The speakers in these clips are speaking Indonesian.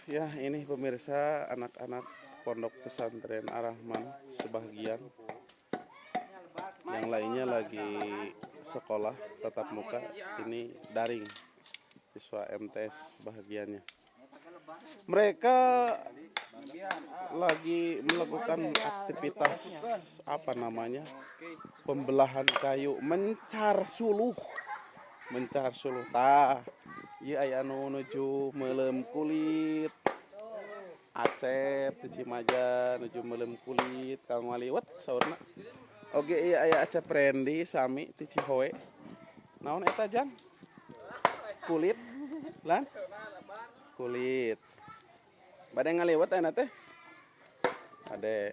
Ya, ini pemirsa, anak-anak pondok pesantren Ar-Rahman sebagian, yang lainnya lagi sekolah tatap muka, ini daring, siswa MTS sebagiannya. Mereka lagi melakukan aktivitas apa namanya, pembelahan kayu, mencar suluh. Tah, iya aya anu nuju melem kulit. Acep di Cimaja nuju melem kulit Kang Waliwet saurna. Oge iya aya Acep Randy sami ti Cihoe. Naon eta Jang? Kulit. Lan? Kulit. Bade ngaliwet aya teh? Ade.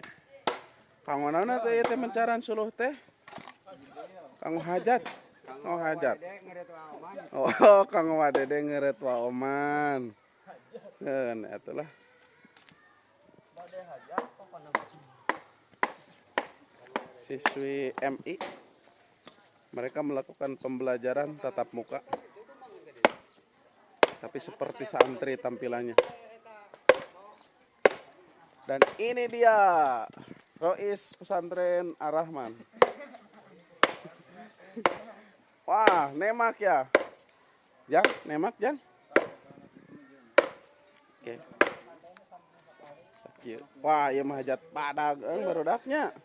Kang naon teh teh mencaran suluh teh? Kang Hajat. Oh Hajat. Oh Kang Wadede ngeureut wa oman. Ngeun atulah. Siswi MI mereka melakukan pembelajaran tatap muka, tapi seperti santri tampilannya. Dan ini dia Rois pesantren Ar-Rahman. Wah, nemak ya. Jang, nemak Jang. Oke. Wah, ieu mah hajat badag euy barudaknya.